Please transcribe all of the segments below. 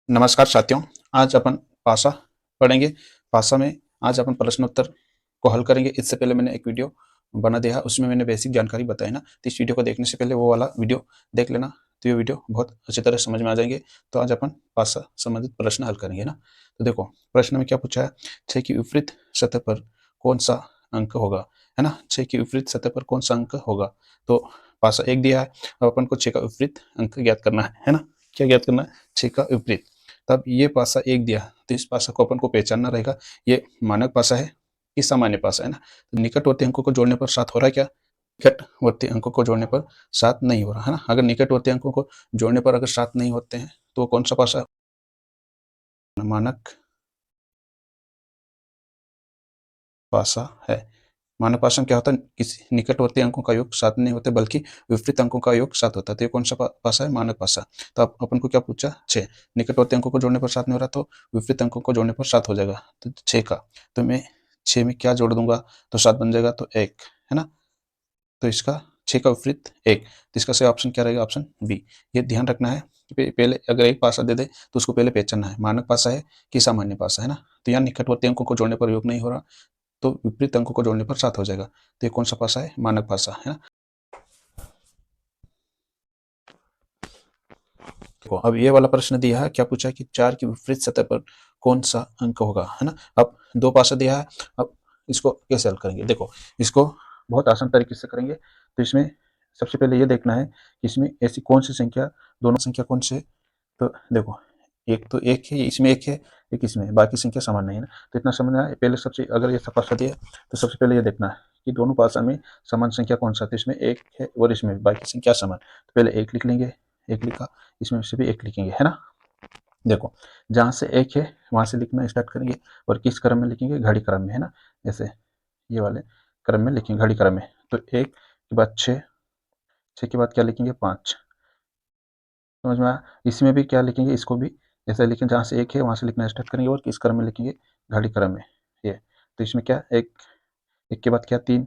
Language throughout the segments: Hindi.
नमस्कार साथियों। आज अपन पासा पढ़ेंगे। पासा में आज अपन प्रश्नोत्तर को हल करेंगे। इससे पहले मैंने एक वीडियो बना दिया है, उसमें मैंने बेसिक जानकारी बताई ना, तो इस वीडियो को देखने से पहले वो वाला वीडियो देख लेना, तो ये वीडियो बहुत अच्छी तरह समझ में आ जाएंगे। तो आज अपन पासा संबंधित प्रश्न हल करेंगे ना। तो देखो प्रश्न में क्या पूछा है, 6 की विपरीत सतह पर कौन सा अंक होगा, है ना। 6 की विपरीत सतह पर कौन सा अंक होगा, तो पासा 1 दिया है। अब अपन को 6 का विपरीत अंक ज्ञात करना है ना। क्या ज्ञात करना है, 6 का विपरीत। तब ये पासा 1 दिया, तो इस पासा को अपन को पहचानना रहेगा, ये मानक पासा है कि सामान्य पासा है ना। तो निकटवर्ती अंकों को जोड़ने पर 7 हो रहा है क्या, निकटवर्ती अंकों को जोड़ने पर 7 नहीं हो रहा है ना। अगर निकटवर्ती अंकों को जोड़ने पर अगर 7 नहीं होते हैं तो कौन सा पासा है, मानक पासा है। मानक पासा में क्या होता है, किसी निकटवर्ती अंकों का योग 7 नहीं होते बल्कि विपरीत अंकों का योग 7 होता है। तो ये कौन सा पासा है, मानक पासा। तो अब अपन को क्या पूछा, 6। निकटवर्ती अंकों को जोड़ने पर 7 नहीं हो रहा, तो विपरीत अंकों को जोड़ने पर 7 हो जाएगा। तो 6 का, तो मैं 6 में क्या जोड़ दूंगा तो 7 बन जाएगा, तो 1 है ना। तो इसका 6 का विपरीत 1, तो इसका सही ऑप्शन क्या रहेगा, ऑप्शन बी। ये ध्यान रखना है कि पहले अगर एक पासा दे दे तो उसको पहले पहचानना है, मानक पासा है कि सामान्य पासा है ना। तो यहाँ निकटवर्ती अंकों को जोड़ने पर योग नहीं हो रहा, तो विपरीत अंकों को जोड़ने पर 7 हो जाएगा। तो ये कौन सा पासा है, मानक पासा है ना। देखो अब ये वाला प्रश्न दिया है, क्या पूछा है कि 4 की विपरीत सतह पर कौन सा अंक होगा, है ना। अब 2 पासा दिया है, अब इसको कैसे हल करेंगे, देखो इसको बहुत आसान तरीके से करेंगे। तो इसमें सबसे पहले ये देखना है कि इसमें ऐसी कौन सी संख्या, दोनों संख्या कौन से, तो देखो एक तो एक है, इसमें एक है, एक इसमें, बाकी संख्या समान नहीं है ना। तो इतना समझना है पहले। सबसे अगर ये पासा दिया तो सबसे पहले ये देखना है कि दोनों पासा में समान संख्या कौन सा, तो इसमें एक है और इसमें बाकी संख्या समान। तो पहले एक लिख लेंगे, एक लिखा, इसमें से भी एक लिखेंगे, है ना। देखो जहां से एक है वहां से लिखना स्टार्ट करेंगे, और किस क्रम में लिखेंगे, घड़ी क्रम में, है ना। जैसे ये वाले क्रम में लिखेंगे, घड़ी क्रम में। तो एक के बाद 6, 6 के बाद क्या लिखेंगे, 5। समझ में आया। इसमें भी क्या लिखेंगे, इसको भी जैसे लिखेंगे, जहाँ से एक है वहाँ से लिखना स्टार्ट करेंगे, और किस क्रम में लिखेंगे, घड़ी क्रम में। ये तो इसमें क्या, एक, एक के बाद क्या, 3,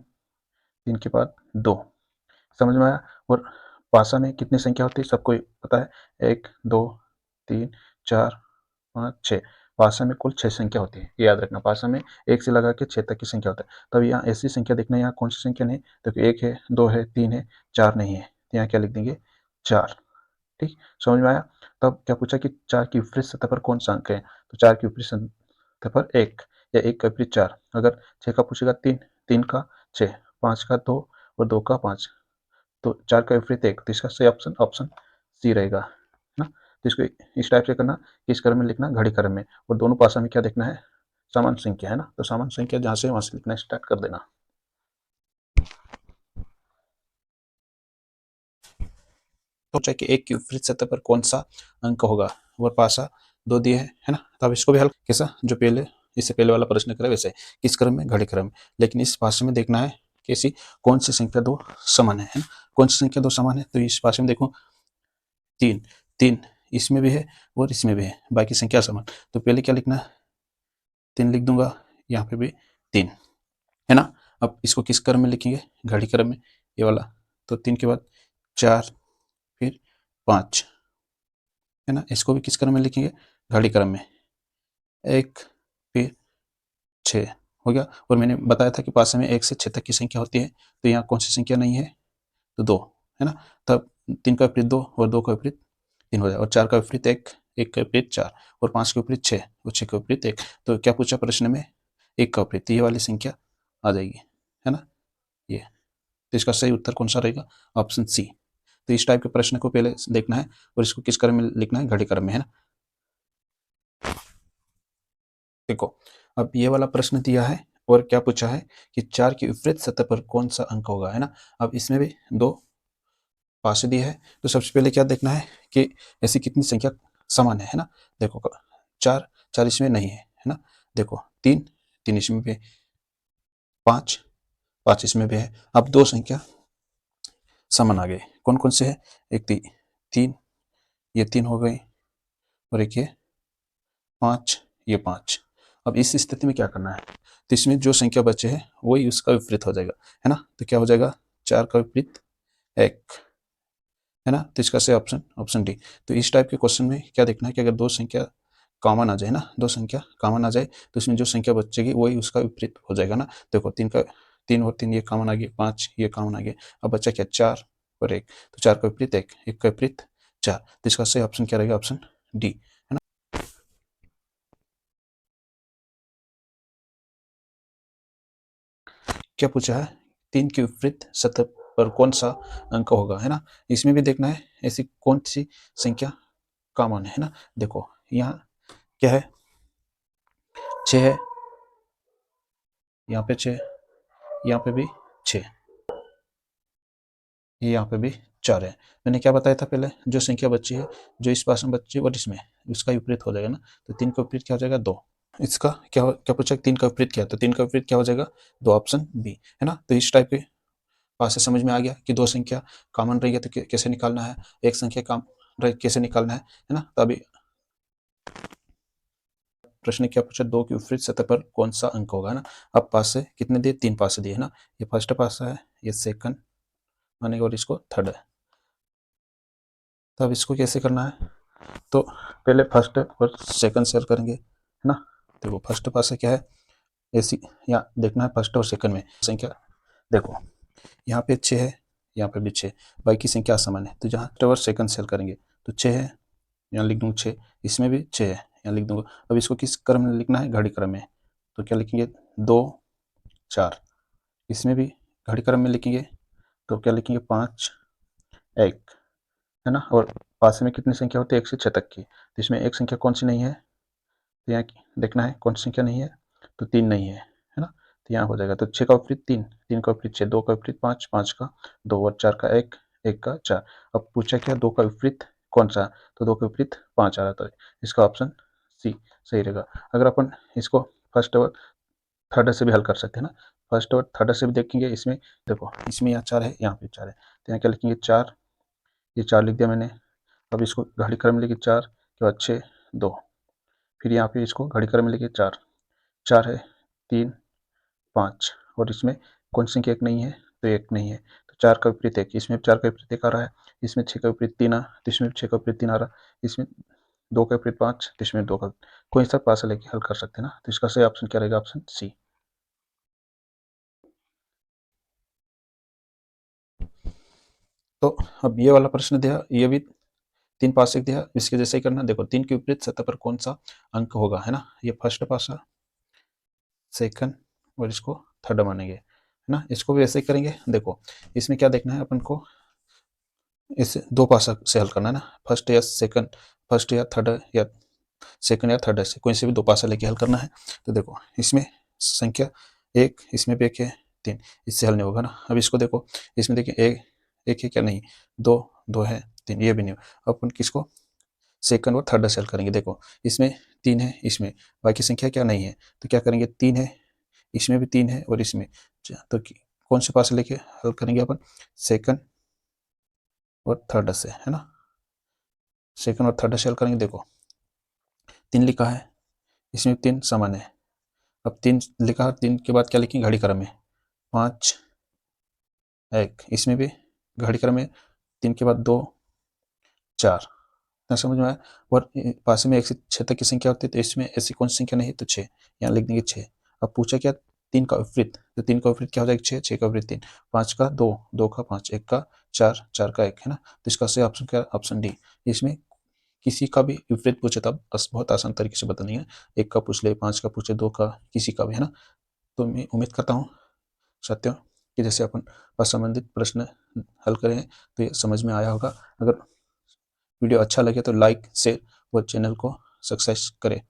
3 के बाद 2। समझ में आया। और पासा में कितनी संख्या होती है सबको पता है, 1 2 3 4 5 6। पासा में कुल 6 संख्या होती है, ये याद रखना। पासा में 1 से लगा के 6 तक की संख्या होता है। तब यहाँ ऐसी संख्या देखना है, यहाँ कौन सी संख्या नहीं, तो 1 है, 2 है, 3 है, 4 नहीं है, तो यहाँ क्या लिख देंगे, 4। ठीक, समझ में आया। तब क्या पूछा कि 4 की विपरीत सतह पर कौन सा अंक है, तो 4 की विपरीत सतह पर 1, या 1 का विपरीत 4। अगर 6 का पूछेगा 3, 3 का 6, 5 का 2 और 2 का 5, तो 4 का विपरीत 1, तो इसका सही ऑप्शन ऑप्शन सी रहेगा, है ना। तो इसको इस टाइप से करना कि इस क्रम में लिखना, घड़ी क्रम में, और दोनों पासा में क्या देखना है, समान संख्या, है ना। तो समान संख्या जहां से वहां से लिखना स्टार्ट कर देना। तो चाहे कि 1 की विपरीत सतह पर कौन सा अंक होगा, वो पासा 2 दिए है ना। तो अब इसको भी हल कैसा, जो पहले इससे पहले वाला प्रश्न करा वैसे, किस क्रम में, घड़ी क्रम में। लेकिन इस पासे में देखना है कि ऐसी कौन सी संख्या दो समान है ना। कौन सी संख्या दो समान है, तो इस पासे में देखो 3, 3 इसमें भी है और इसमें भी है, बाकी संख्या समान। तो पहले क्या लिखना है, 3 लिख दूंगा, यहाँ पे भी 3, है ना। अब इसको किस क्रम में लिखेंगे, घड़ी क्रम में, ये वाला। तो 3 के बाद 4, फिर 5, है ना। इसको भी किस क्रम में लिखेंगे, घड़ी क्रम में, 1 फिर 6 हो गया। और मैंने बताया था कि पासे में 1 से 6 तक की संख्या होती है, तो यहाँ कौन सी संख्या नहीं है, तो 2, है ना। तब 3 का विपरीत 2 और 2 का विपरीत 3 हो जाए, और 4 का विपरीत 1, 1 का विपरीत 4 और 5 के विपरीत 6 और 6 का विपरीत 1। तो क्या पूछा प्रश्न में, 1 का विपरीत, ये वाली संख्या आ जाएगी, है ना ये। तो इसका सही उत्तर कौन सा रहेगा, ऑप्शन सी। तो इस टाइप के प्रश्न को पहले देखना है, और इसको किस क्रम में लिखना है, घड़ी क्रम में, है ना। देखो अब ये वाला प्रश्न दिया है, और क्या पूछा है कि 4 की विपरीत सतह पर कौन सा अंक होगा, है ना। अब इसमें भी 2 पासे दिए है, तो सबसे पहले क्या देखना है कि ऐसी कितनी संख्या समान है ना। देखो 4, 4 इसमें नहीं है ना। देखो 3, 3 इसमें भी है, 5, 5 इसमें भी है। अब 2 संख्या समान आ गए, कौन कौन से है, एक 3, ये 3 हो गई, और एक ये 5, ये 5। अब इस स्थिति में क्या करना है, तो इसमें जो संख्या बचे है वही उसका विपरीत हो जाएगा, है ना। तो क्या हो जाएगा, 4 का विपरीत 1, है ना, तो इसका सही ऑप्शन ऑप्शन डी। तो इस टाइप के क्वेश्चन में क्या देखना है कि अगर दो संख्या कॉमन आ जाए ना, दो संख्या कॉमन आ जाए तो इसमें जो संख्या बचेगी वही उसका विपरीत हो जाएगा ना। देखो तीन और तीन ये कॉमन आ गया, 5 ये कॉमन आ गया, अब बचा क्या 4 और 1, तो 4 का विपरीत 1, 1 का विपरीत 4, तो इसका सही ऑप्शन क्या रहेगा, ऑप्शन डी, है ना। क्या पूछा है, 3 के विपरीत सतह पर कौन सा अंक होगा, है ना। इसमें भी देखना है ऐसी कौन सी संख्या कॉमन है ना। देखो यहाँ क्या है, 6 है, यहाँ पे 6, यहाँ पे भी 6, ये यहाँ पे भी 4 है। मैंने क्या बताया था पहले, जो संख्या बची है, जो इस पास में बची है और इसमें, उसका विपरीत हो जाएगा ना। तो 3 का विपरीत क्या हो जाएगा, 2। इसका क्या पूछा, 3 का विपरीत क्या है, तो 3 का विपरीत क्या हो जाएगा, 2, ऑप्शन बी, है ना। तो इस टाइप के पास से समझ में आ गया कि दो संख्या कॉमन रही है तो कैसे निकालना है, एक संख्या कॉमन रही कैसे निकालना है ना। तो अभी प्रश्न क्या पूछा, 2 की विपरीत सतह पर कौन सा अंक होगा, है ना। अब पास से कितने दिए, 3 पास दिए, है ना। ये फर्स्ट पास है, ये सेकंड मानेगा और इसको थर्ड है। तो अब इसको कैसे करना है, तो पहले फर्स्ट और सेकंड शेयर करेंगे, है ना। तो वो फर्स्ट पास है क्या है, ऐसी यहाँ देखना है फर्स्ट और सेकंड में संख्या। देखो यहाँ पे 6 है, यहाँ पे भी 6, बाकी संख्या असमान है, तो जहाँ फर्स्ट और सेकंड शेयर करेंगे तो 6 है, यहाँ लिख दूंगा 6, इसमें भी 6 है, यहाँ लिख दूंगा। अब इसको किस क्रम में लिखना है, घड़ी क्रम में, तो क्या लिखेंगे 2 4, इसमें भी घड़ी क्रम में लिखेंगे तो क्या लिखेंगे 5 1, है ना। और पास में कितनी संख्या होती है, 1 से 6 तक की, तो इसमें एक संख्या कौन सी नहीं है, तो यहाँ देखना है कौन सी संख्या नहीं है, तो 3 नहीं है ना। तो यहाँ हो जाएगा, तो 6 का विपरीत 3, 3 का विपरीत 6, 2 का विपरीत 5, 5 का 2 और 4 का 1, 1 का 4। अब पूछा क्या, 2 का विपरीत कौन सा, तो 2 का विपरीत 5 आ रहा था, इसका ऑप्शन सी सही रहेगा। अगर अपन इसको फर्स्ट और थर्ड से भी हल कर सकते हैं ना, फर्स्ट और थर्ड से भी देखेंगे। इसमें देखो इसमें यहाँ 4 है, यहाँ पे 4 है, तो यहाँ क्या लिखेंगे 4, ये 4 लिख दिया मैंने। अब इसको घड़ी क्रम में लिखिए 4 के बाद 6 2, फिर यहाँ पे इसको घड़ी क्रम में लिखिए 4, 4 है 3 5, और इसमें कौन सी संख्या एक नहीं है, तो एक नहीं है, तो 4 का विपरीत 1, इसमें 4 का विपरीत 1 आ रहा है, इसमें 6 का विपरीत 3 आ, तो इसमें 6 का विपरीत 3 आ रहा, इसमें 2 का विपरीत 5, तो इसमें 2 का, कोई सा पास लेके हल कर सकते हैं ना। तो इसका सही ऑप्शन क्या रहेगा, ऑप्शन सी। तो अब ये वाला प्रश्न दिया, ये भी 3 पास दिया, इसके जैसे ही करना। देखो 3 के विपरीत सतह पर कौन सा अंक होगा, है ना। ये फर्स्ट पासा, सेकंड और इसको थर्ड मानेंगे, है ना। इसको भी ऐसे ही करेंगे। देखो इसमें क्या देखना है अपन को, इस दो पासा से हल करना है ना, फर्स्ट या सेकंड, फर्स्ट या थर्ड या सेकंड या थर्ड से कोई से भी दो पासा लेके हल करना है। तो देखो इसमें संख्या 1, इसमें भी 1 है, 3, इससे हल नहीं होगा ना। अब इसको देखो, इसमें देखिए 1 1 है क्या, नहीं, 2 2 है, 3 ये भी नहीं हो। अपन किसको सेकंड और थर्ड से हल करेंगे। देखो इसमें 3 है, इसमें बाकी संख्या क्या नहीं है, तो क्या करेंगे 3 है, इसमें भी 3 है और इसमें, तो कौन से पास लेके हल करेंगे अपन, सेकंड और थर्ड से, है ना। सेकंड और थर्ड से हल करेंगे। देखो 3 लिखा है, इसमें 3 समान है, अब 3 लिखा है, 3 के बाद क्या लिखेंगे घड़ी क्रम में 5 1, इसमें भी घड़ी क्रम में 3 के बाद 2 4, इतना समझ में आया। और पास में 1 से 6 तक की संख्या होती है, तो इसमें ऐसी कौन सी संख्या नहीं है, तो 6, यहाँ लिख देंगे 6। अब पूछा क्या, 3 का विपरीत, तो 3 का विपरीत क्या हो जाएगा 6, 6 का विपरीत 3, 5 का 2, 2 का 5, 1 का 4, 4 का 1, है ना। तो इसका सही ऑप्शन क्या, ऑप्शन डी। इसमें किसी का भी विपरीत पूछे तब बहुत आसान तरीके से बतानी है, 1 का पूछ ले, 5 का पूछे, 2 का, किसी का भी, है ना। तो मैं उम्मीद करता हूँ सत्य कि जैसे अपन असंबंधित प्रश्न हल करें तो ये समझ में आया होगा। अगर वीडियो अच्छा लगे तो लाइक शेयर और चैनल को सब्सक्राइब करें।